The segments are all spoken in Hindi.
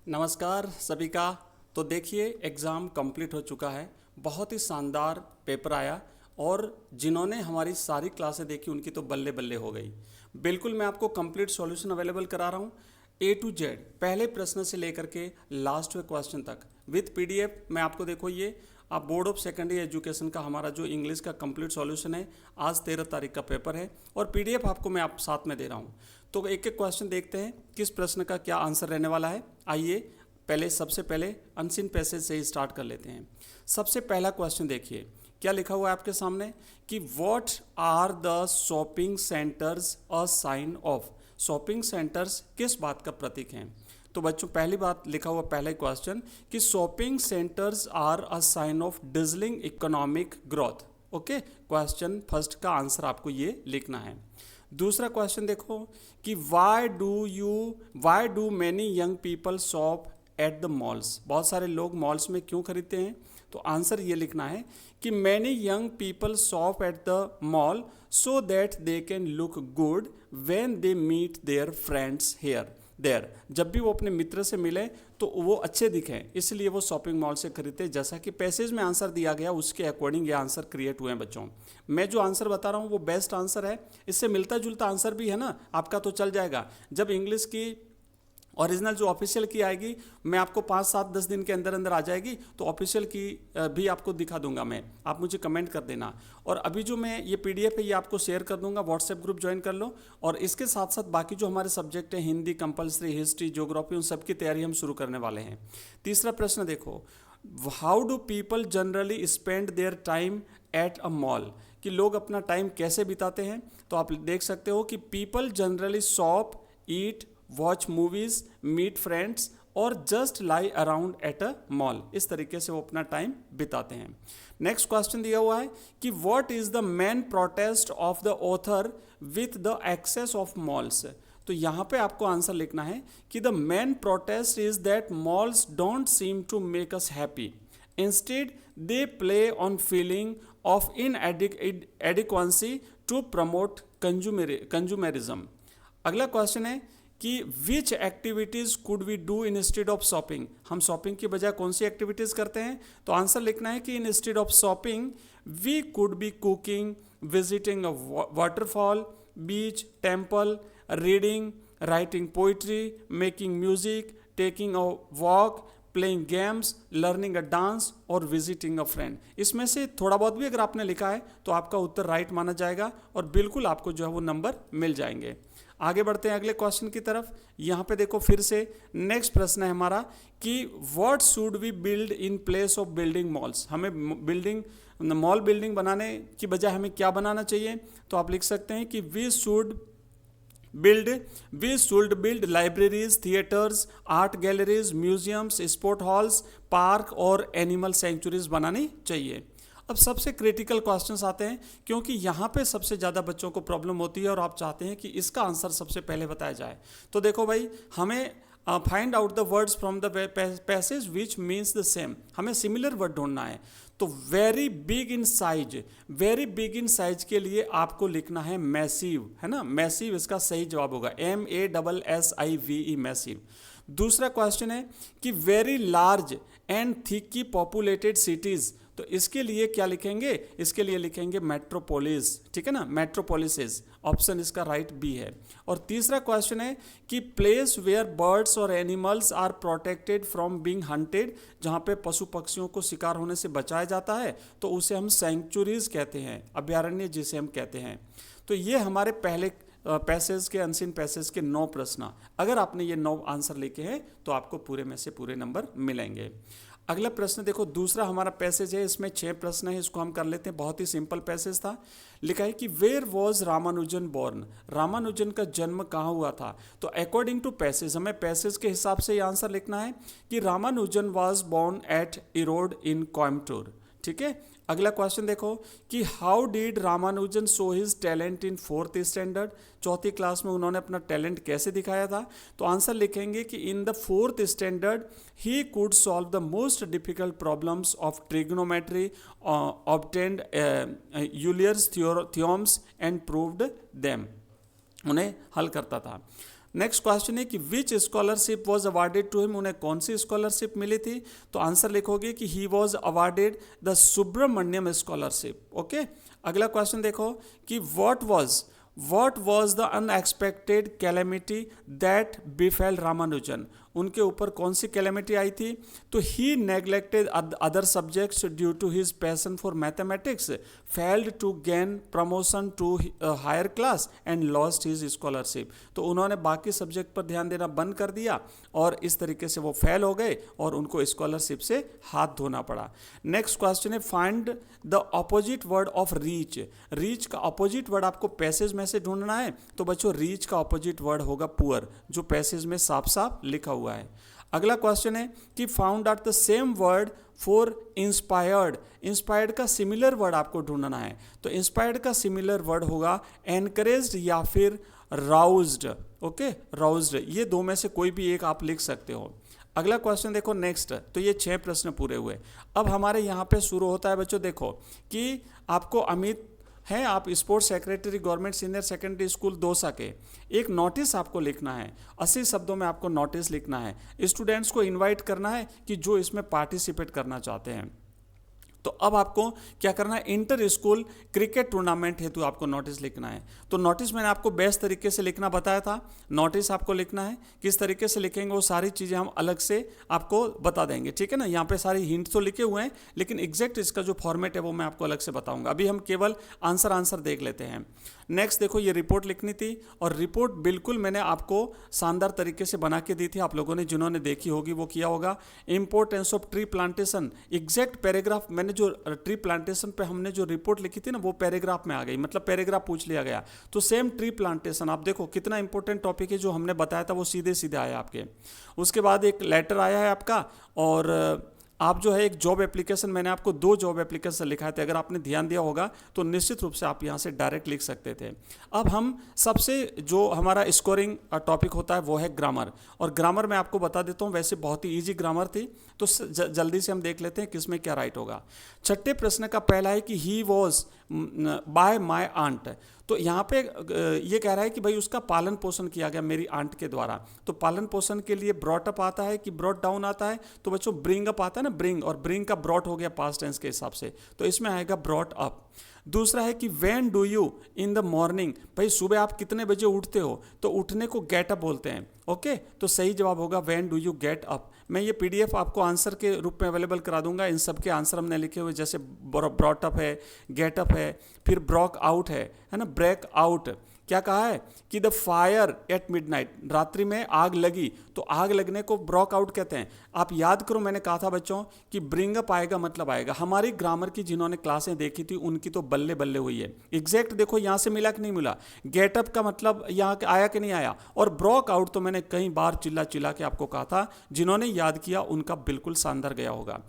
नमस्कार सभी का। तो देखिए एग्ज़ाम कंप्लीट हो चुका है, बहुत ही शानदार पेपर आया और जिन्होंने हमारी सारी क्लासें देखी उनकी तो बल्ले बल्ले हो गई। बिल्कुल मैं आपको कंप्लीट सॉल्यूशन अवेलेबल करा रहा हूँ, ए टू जेड पहले प्रश्न से लेकर के लास्ट क्वेश्चन तक विथ पीडीएफ। मैं आपको देखो ये आप बोर्ड ऑफ सेकेंडरी एजुकेशन का हमारा जो इंग्लिश का कंप्लीट सॉल्यूशन है, आज 13 तारीख का पेपर है और पीडीएफ आपको मैं आप साथ में दे रहा हूँ। तो एक एक क्वेश्चन देखते हैं किस प्रश्न का क्या आंसर रहने वाला है। आइए पहले सबसे पहले अनसीन पैसेज से ही स्टार्ट कर लेते हैं। सबसे पहला क्वेश्चन देखिए क्या लिखा हुआ है आपके सामने कि what are the shopping centres a sign of. Shopping centres किस बात का प्रतीक हैं? तो बच्चों पहली बात लिखा हुआ पहला क्वेश्चन कि shopping centres are a sign of dazzling economic growth. Okay, question first का आंसर आपको ये लिखना है। दूसरा क्वेश्चन देखो कि why do many young people shop at the malls. बहुत सारे लोग मॉल्स में क्यों खरीदते हैं? तो आंसर ये लिखना है कि many young people shop at the mall so that they can look good when they meet their friends here there. जब भी वो अपने मित्र से मिले तो वो अच्छे दिखें, इसलिए वो शॉपिंग मॉल से खरीदते हैं। जैसा कि पैसेज में आंसर दिया गया उसके अकॉर्डिंग ये आंसर क्रिएट हुए हैं बच्चों। मैं जो आंसर बता रहा हूँ वो बेस्ट आंसर है, इससे मिलता जुलता आंसर भी है ना आपका, तो चल जाएगा। जब इंग्लिश की ओरिजिनल जो ऑफिशियल की आएगी मैं आपको 5-7-10 दिन के अंदर अंदर आ जाएगी, तो ऑफिशियल की भी आपको दिखा दूंगा मैं, आप मुझे कमेंट कर देना। और अभी जो मैं ये पीडीएफ है ये आपको शेयर कर दूंगा, व्हाट्सएप ग्रुप ज्वाइन कर लो। और इसके साथ साथ बाकी जो हमारे सब्जेक्ट हैं हिंदी कंपलसरी, हिस्ट्री, ज्योग्राफी, उन सब की तैयारी हम शुरू करने वाले हैं। तीसरा प्रश्न देखो, how do people generally spend their time at a mall. कि लोग अपना टाइम कैसे बिताते हैं? तो आप देख सकते हो कि पीपल जनरली शॉप, ईट, वॉच मूवीज, मीट फ्रेंड्स और just lie around at a mall. इस तरीके से वो अपना टाइम बिताते हैं। नेक्स्ट क्वेश्चन दिया हुआ है कि what is the main protest of the author with the excess of malls. तो यहाँ पे आपको आंसर लिखना है कि the main protest is that malls don't seem to make us happy, instead they play on feeling of inadequacy to promote consumerism. अगला क्वेश्चन है कि which activities could we do instead of shopping. हम शॉपिंग की बजाय कौन सी एक्टिविटीज़ करते हैं? तो आंसर लिखना है कि instead of shopping we could be cooking, visiting a waterfall, beach, temple, reading, writing poetry, making music, taking a walk, playing games, learning a dance और विजिटिंग अ फ्रेंड। इसमें से थोड़ा बहुत भी अगर आपने लिखा है तो आपका उत्तर राइट माना जाएगा और बिल्कुल आपको जो है वो नंबर मिल जाएंगे। आगे बढ़ते हैं अगले क्वेश्चन की तरफ। यहाँ पे देखो फिर से नेक्स्ट प्रश्न है हमारा कि what should we build in place of building malls. हमें मॉल बिल्डिंग बनाने की बजाय हमें क्या बनाना चाहिए? तो आप लिख सकते हैं कि we should build libraries, theatres, art galleries, museums, sport halls, park और एनिमल सेंचुरीज बनानी चाहिए। अब सबसे क्रिटिकल क्वेश्चंस आते हैं क्योंकि यहाँ पे सबसे ज़्यादा बच्चों को प्रॉब्लम होती है और आप चाहते हैं कि इसका आंसर सबसे पहले बताया जाए। तो देखो भाई, हमें find out the words from the passage which means the same. हमें सिमिलर वर्ड ढूंढना है। तो वेरी बिग इन साइज के लिए आपको लिखना है मैसिव, है ना। मैसिव इसका सही जवाब होगा, MASSIVE, मैसिव। दूसरा क्वेश्चन है कि very large and thickly populated cities. तो इसके लिए क्या लिखेंगे? इसके लिए लिखेंगे मेट्रोपोलिस, ठीक है ना, मेट्रोपोलिसेस। ऑप्शन इसका राइट बी है। और तीसरा क्वेश्चन है कि प्लेस वेयर बर्ड्स और animals are protected from being hunted. जहाँ पे पशु पक्षियों को शिकार होने से बचाया जाता है तो उसे हम सेंचुरीज कहते हैं, अभयारण्य जिसे हम कहते हैं। तो ये हमारे पहले पैसेज के, अनसीन पैसेज के 9 प्रश्न। अगर आपने ये 9 आंसर लिखे हैं तो आपको पूरे में से पूरे नंबर मिलेंगे। अगला प्रश्न देखो, दूसरा हमारा पैसेज है, इसमें 6 प्रश्न है, इसको हम कर लेते हैं। बहुत ही सिंपल पैसेज था। लिखा है कि where was Ramanujan born. Ramanujan का जन्म कहाँ हुआ था? तो अकॉर्डिंग टू पैसेज, हमें पैसेज के हिसाब से ये आंसर लिखना है कि Ramanujan was born at Erode in Coimbatore, ठीक है। अगला क्वेश्चन देखो कि how did Ramanujan show his talent in 4th standard. 4th class में उन्होंने अपना टैलेंट कैसे दिखाया था? तो आंसर लिखेंगे कि in the 4th standard he could solve the most difficult problems of trigonometry, obtained Euler's theorems and proved them. उन्हें हल करता था। नेक्स्ट क्वेश्चन है कि which scholarship was awarded to him, उन्हें कौन सी स्कॉलरशिप मिली थी? तो आंसर लिखोगे कि he was awarded the Subramaniam scholarship. Okay, अगला क्वेश्चन देखो कि what was the unexpected calamity that befell Ramanujan, उनके ऊपर कौन सी कैलेमिटी आई थी? तो he neglected other subjects due to his passion for mathematics, failed to gain promotion to higher class and lost his scholarship. तो उन्होंने बाकी सब्जेक्ट पर ध्यान देना बंद कर दिया और इस तरीके से वो फेल हो गए और उनको स्कॉलरशिप से हाथ धोना पड़ा। नेक्स्ट क्वेश्चन है find the opposite word of reach. Reach का ऑपोजिट वर्ड आपको पैसेज में से ढूंढना है। तो बच्चों रीच का ऑपोजिट वर्ड होगा पुअर, जो पैसेज में साफ साफ लिखा हुआ है। अगला क्वेश्चन है कि found out the same word for inspired. Inspired का सिमिलर वर्ड आपको ढूंढना है। तो इंस्पायर्ड का सिमिलर वर्ड होगा एनकरेज्ड या फिर राउज्ड। ओके, राउज्ड, ये दो में से कोई भी एक आप लिख सकते हो। अगला क्वेश्चन देखो नेक्स्ट। तो ये 6 प्रश्न पूरे हुए। अब हमारे यहाँ पे शुरू होता है बच्चों, देखो कि आपको अमित हैं, आप sports secretary government senior secondary school Dausa के, एक नोटिस आपको लिखना है। 80 शब्दों में आपको नोटिस लिखना है। स्टूडेंट्स को इनवाइट करना है कि जो इसमें पार्टिसिपेट करना चाहते हैं। तो अब आपको क्या करना है, इंटर स्कूल क्रिकेट टूर्नामेंट हेतु आपको नोटिस लिखना है। तो नोटिस मैंने आपको बेस्ट तरीके से लिखना बताया था। नोटिस आपको लिखना है, किस तरीके से लिखेंगे वो सारी चीज़ें हम अलग से आपको बता देंगे, ठीक है ना। यहाँ पे सारी हिंट तो लिखे हुए हैं, लेकिन एग्जैक्ट इसका जो फॉर्मेट है वो मैं आपको अलग से बताऊंगा। अभी हम केवल आंसर देख लेते हैं। नेक्स्ट देखो, ये रिपोर्ट लिखनी थी और रिपोर्ट बिल्कुल मैंने आपको शानदार तरीके से बना के दी थी। आप लोगों ने जिन्होंने देखी होगी वो किया होगा। Importance of tree plantation, exact paragraph मैंने जो ट्री प्लांटेशन पे हमने जो रिपोर्ट लिखी थी ना, वो पैराग्राफ में आ गई, मतलब पैराग्राफ पूछ लिया गया। तो सेम ट्री प्लांटेशन आप देखो कितना इंपॉर्टेंट टॉपिक है, जो हमने बताया था वो सीधे सीधे आया आपके। उसके बाद एक लेटर आया है आपका, और आप जो है एक जॉब एप्लीकेशन, मैंने आपको 2 जॉब एप्लीकेशन लिखाए थे। अगर आपने ध्यान दिया होगा तो निश्चित रूप से आप यहाँ से डायरेक्ट लिख सकते थे। अब हम सबसे जो हमारा स्कोरिंग टॉपिक होता है वो है ग्रामर, और ग्रामर मैं आपको बता देता हूँ, वैसे बहुत ही ईजी ग्रामर थी। तो जल्दी से हम देख लेते हैं किसमें क्या राइट होगा। 6ठे प्रश्न का पहला है कि he was by my aunt. तो यहाँ पे ये कह रहा है कि भाई उसका पालन पोषण किया गया मेरी आंट के द्वारा। तो पालन पोषण के लिए ब्रॉट अप आता है कि ब्रॉट डाउन आता है? तो बच्चों ब्रिंग अप आता है ना, ब्रिंग, और ब्रिंग का ब्रॉट हो गया पास्ट टेंस के हिसाब से, तो इसमें आएगा ब्रॉट अप। दूसरा है कि when do you in the morning, भाई सुबह आप कितने बजे उठते हो? तो उठने को गेट अप बोलते हैं। ओके, तो सही जवाब होगा when do you get up. मैं ये पीडीएफ आपको आंसर के रूप में अवेलेबल करा दूंगा। इन सब के आंसर हमने लिखे हुए, जैसे ब्रॉट अप है, गेट अप है, फिर ब्रॉक आउट है ना, ब्रेक आउट। क्या कहा है कि द फायर एट मिडनाइट, रात्रि में आग लगी, तो आग लगने को ब्रॉक आउट कहते हैं। आप याद करो, मैंने कहा था बच्चों कि ब्रिंग अप आएगा मतलब आएगा। हमारी ग्रामर की जिन्होंने क्लासें देखी थी उनकी तो बल्ले बल्ले हुई है। एग्जैक्ट देखो यहाँ से मिला कि नहीं मिला, गेटअप का मतलब यहाँ आया कि नहीं आया, और ब्रॉक आउट तो मैंने कई बार चिल्ला चिल्ला के आपको कहा था। जिन्होंने याद किया उनका बिल्कुल शानदार गया होगा।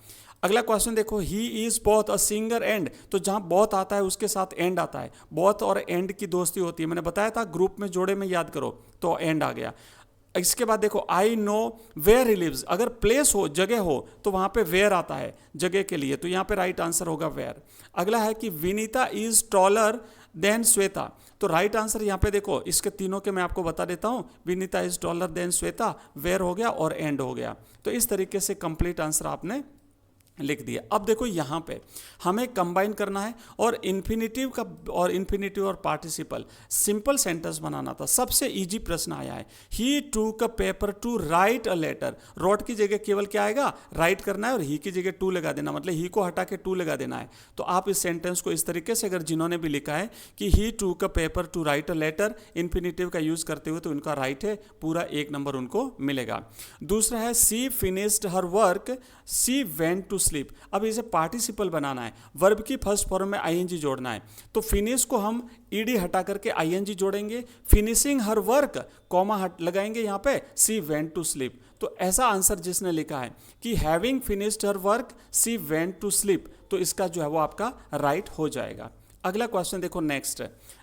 अगला क्वेश्चन देखो, he is both a singer and. तो जहां बोथ आता है उसके साथ एंड आता है। बोथ और एंड की दोस्ती होती है, मैंने बताया था ग्रुप में जोड़े में याद करो, तो एंड आ गया। इसके बाद देखो, I know where he lives, अगर प्लेस हो, जगह हो, तो वहां पे वेयर आता है जगह के लिए, तो यहाँ पे राइट आंसर होगा वेयर। अगला है कि Vinita is taller than Shweta. तो राइट आंसर यहाँ पे देखो, इसके तीनों के मैं आपको बता देता हूँ। Vinita is taller than Shweta, where हो गया और एंड हो गया। तो इस तरीके से कंप्लीट आंसर आपने लिख दिया। अब देखो यहाँ पे हमें कंबाइन करना है और इन्फिनिटिव और पार्टिसिपल सिंपल सेंटेंस बनाना था। सबसे इजी प्रश्न आया है, he took a paper to write a letter. Wrote की जगह केवल क्या आएगा, राइट करना है, और ही की जगह टू लगा देना, मतलब ही को हटा के टू लगा देना है। तो आप इस सेंटेंस को इस तरीके से, अगर जिन्होंने भी लिखा है कि he took a paper to write a letter, infinitive का यूज करते हुए, तो उनका राइट है, पूरा 1 नंबर उनको मिलेगा। दूसरा है she finished her work, she went to sleep. अब इसे पार्टिसिपल बनाना है, वर्ब की फर्स्ट फॉर्म में आईएनजी जोड़ना है। तो फिनिश को हम ईडी हटा करके आईएनजी जोड़ेंगे, फिनिशिंग हर वर्क कॉमा लगाएंगे यहाँ पे, सी वेंट टू स्लीप। तो ऐसा आंसर जिसने लिखा है कि having finished her work she went to sleep, तो इसका जो है वो आपका राइट हो जाएगा। अगला क्वेश्चन देखो,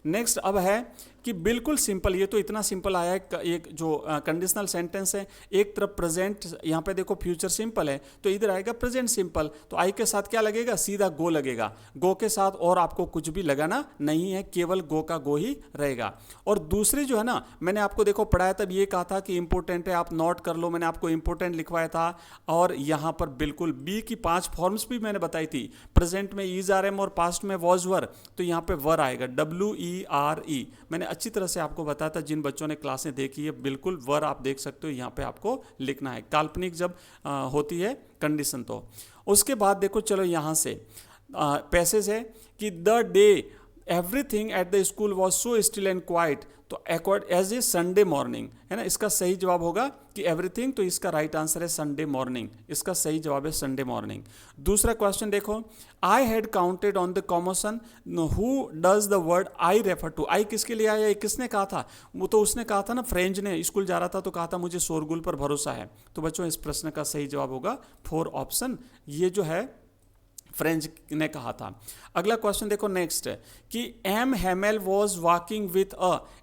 नेक्स्ट अब है कि बिल्कुल सिंपल, ये तो इतना सिंपल आया है, एक जो कंडीशनल सेंटेंस है, एक तरफ प्रेजेंट, यहाँ पे देखो फ्यूचर सिंपल है तो इधर आएगा प्रेजेंट सिंपल, तो आई के साथ क्या लगेगा, सीधा गो लगेगा, गो के साथ और आपको कुछ भी लगाना नहीं है, केवल गो का गो ही रहेगा। और दूसरी जो है ना, मैंने आपको देखो पढ़ाया तब ये कहा था कि इंपॉर्टेंट है, आप नोट कर लो, मैंने आपको इंपॉर्टेंट लिखवाया था। और यहाँ पर बिल्कुल बी की 5 फॉर्म्स भी मैंने बताई थी, प्रेजेंट में इज आर एम और पास्ट में वॉज वर, तो यहाँ पे वर आएगा WERE, मैंने अच्छी तरह से आपको बताया था, जिन बच्चों ने क्लासें देखी है बिल्कुल वर आप देख सकते हो, यहाँ पे आपको लिखना है, काल्पनिक जब होती है कंडीशन। तो उसके बाद देखो चलो यहाँ से पैसेज है कि the day everything at the school was so still and quiet, तो accord as a Sunday morning है ना, इसका सही जवाब होगा कि एवरीथिंग, तो इसका राइट आंसर है संडे मॉर्निंग, इसका सही जवाब है संडे मॉर्निंग। दूसरा क्वेश्चन देखो, I had counted on the commotion who does the word I refer to, I किसके लिए आया, किसने कहा था, वो तो उसने कहा था ना, फ्रेंच ने, स्कूल जा रहा था तो कहा था मुझे शोरगुल पर भरोसा है, तो बच्चों इस प्रश्न का सही जवाब होगा 4 ऑप्शन, ये जो है फ्रेंच ने कहा था। अगला क्वेश्चन देखो नेक्स्ट कि एम हेमेल वॉज वॉकिंग विथ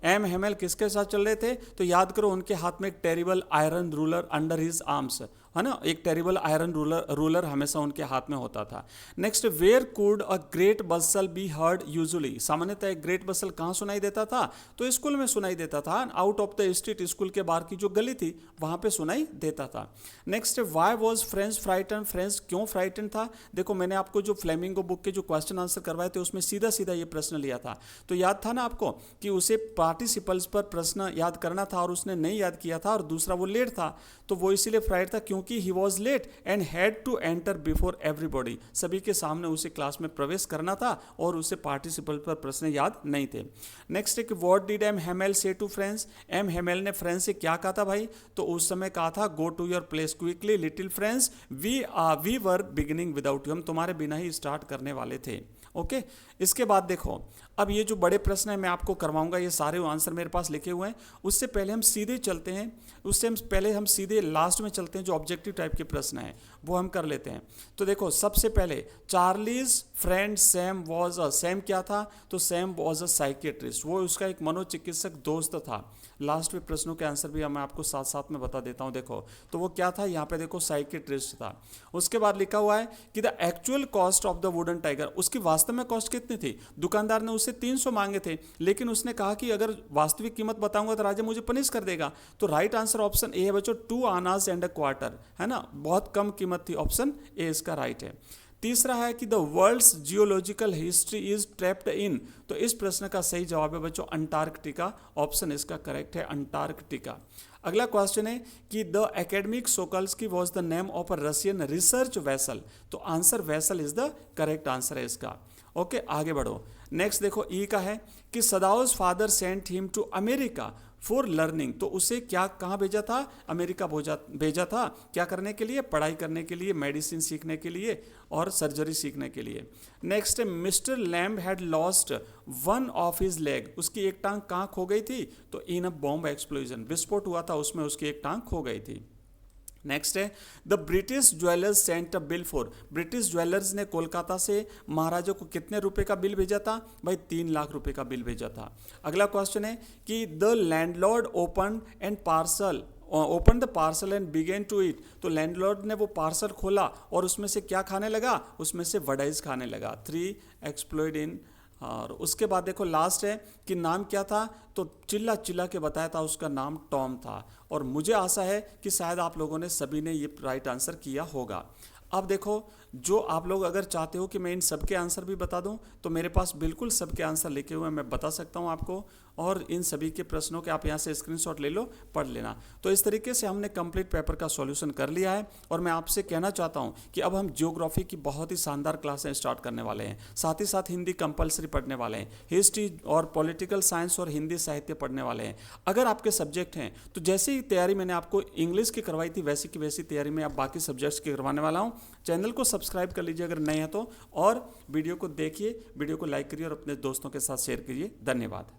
एम हेमेल किसके साथ चल रहे थे, तो याद करो उनके हाथ में एक terrible iron ruler under his arms, है ना, एक टेरिबल आयरन रूलर हमेशा उनके हाथ में होता था। Next, where could a great bustle be heard usually, सामान्यतः एक ग्रेट बसल कहाँ सुनाई देता था, तो स्कूल में सुनाई देता था, out of the street, school के बाहर की जो गली थी वहां पे सुनाई देता था। Next, why was French frighten, French क्यों फ्राइटन था, देखो मैंने आपको जो फ्लेमिंगो बुक के जो क्वेश्चन आंसर करवाए थे उसमें सीधा सीधा ये प्रश्न लिया था, तो याद था ना आपको कि उसे पार्टिसिपल्स पर प्रश्न याद करना था और उसने नहीं याद किया था, और दूसरा वो लेट था, तो वो इसीलिए फ्राइट था क्योंकि he was late and had to enter before everybody, सभी के सामने उसे क्लास में प्रवेश करना था और उसे पार्टिसिपल पर प्रश्न याद नहीं थे। नेक्स्ट है कि व्हाट डिड एम हेमेल से टू फ्रेंड्स, एम हेमेल ने फ्रेंड्स से क्या कहा था भाई, तो उस समय कहा था go to your place quickly little friends, we were beginning without you, हम तुम्हारे बिना ही स्टार्ट करने वाले थे। ओके, इसके बाद देखो अब ये जो बड़े प्रश्न है मैं आपको करवाऊंगा, ये सारे आंसर मेरे पास लिखे हुए हैं, उससे पहले हम सीधे चलते हैं, उससे हम पहले हम सीधे लास्ट में चलते हैं, जो ऑब्जेक्टिव टाइप के प्रश्न हैं वो हम कर लेते हैं। तो देखो सबसे पहले Charlie's friend Sam was a, Sam क्या था, तो सैम वॉज अ साइकियाट्रिस्ट, वो उसका एक मनोचिकित्सक दोस्त था। लास्ट में प्रश्नों के आंसर भी मैं आपको साथ साथ में बता देता हूँ, देखो तो वो क्या था, यहाँ पे देखो साइकियाट्रिस्ट था। उसके बाद लिखा हुआ है कि the actual cost of the wooden tiger, उसकी वास्तव में कॉस्ट कितनी थी, दुकानदार ने उससे 300 मांगे थे, लेकिन उसने कहा कि अगर वास्तविक कीमत बताऊंगा तो राजा मुझे पनिश कर देगा, तो राइट आंसर ऑप्शन ए है बच्चों 2 आनाज एंड अ क्वार्टर, है ना, बहुत कम कीमत थी, ऑप्शन ए इसका राइट है। तीसरा है कि the world's geological history is trapped in, तो इस प्रश्न का सही जवाब है बच्चों अंटार्कटिका, ऑप्शन इसका करेक्ट है अंटार्कटिका। अगला क्वेश्चन है कि the academic Shokalskiy was the name of a Russian research vessel, तो answer vessel is the correct answer है इसका। ओके, आगे बढ़ो। नेक्स्ट देखो ई का है कि Sadao's father sent him to America for learning, तो उसे क्या कहाँ भेजा था, अमेरिका भेजा था, क्या करने के लिए, पढ़ाई करने के लिए, मेडिसिन सीखने के लिए और सर्जरी सीखने के लिए। नेक्स्ट है mister lamb had lost one of his leg, उसकी एक टांग कहाँ खो गई थी, तो इन अ बॉम्ब एक्सप्लोजन, विस्फोट हुआ था उसमें उसकी एक टांग खो गई थी। नेक्स्ट है the British jewellers sent a bill for, British jewellers ने कोलकाता से महाराजा को कितने रुपए का बिल भेजा था, भाई 3 लाख रुपए का बिल भेजा था। अगला क्वेश्चन है कि the landlord open the parcel and began to eat, तो लैंडलॉर्ड ने वो पार्सल खोला और उसमें से क्या खाने लगा, उसमें से वडाइज खाने लगा। 3 एक्सप्लॉइड इन, और उसके बाद देखो लास्ट है कि नाम क्या था, तो चिल्ला चिल्ला के बताया था उसका नाम टॉम था, और मुझे आशा है कि शायद आप लोगों ने सभी ने ये राइट आंसर किया होगा। अब देखो जो आप लोग अगर चाहते हो कि मैं इन सब के आंसर भी बता दूं, तो मेरे पास बिल्कुल सबके आंसर लिखे हुए हैं, मैं बता सकता हूं आपको, और इन सभी के प्रश्नों के आप यहां से स्क्रीनशॉट ले लो, पढ़ लेना। तो इस तरीके से हमने कंप्लीट पेपर का सॉल्यूशन कर लिया है, और मैं आपसे कहना चाहता हूं कि अब हम ज्योग्राफी की बहुत ही शानदार क्लासें स्टार्ट करने वाले हैं, साथ ही साथ हिंदी कंपलसरी पढ़ने वाले हैं, हिस्ट्री और पॉलिटिकल साइंस और हिंदी साहित्य पढ़ने वाले हैं। अगर आपके सब्जेक्ट हैं तो जैसे ही तैयारी मैंने आपको इंग्लिश की करवाई थी वैसी की वैसी तैयारी मैं अब बाकी सब्जेक्ट्स की करवाने वाला हूँ। चैनल को सब्सक्राइब कर लीजिए अगर नए हैं तो, और वीडियो को देखिए, वीडियो को लाइक करिए और अपने दोस्तों के साथ शेयर करिए। धन्यवाद।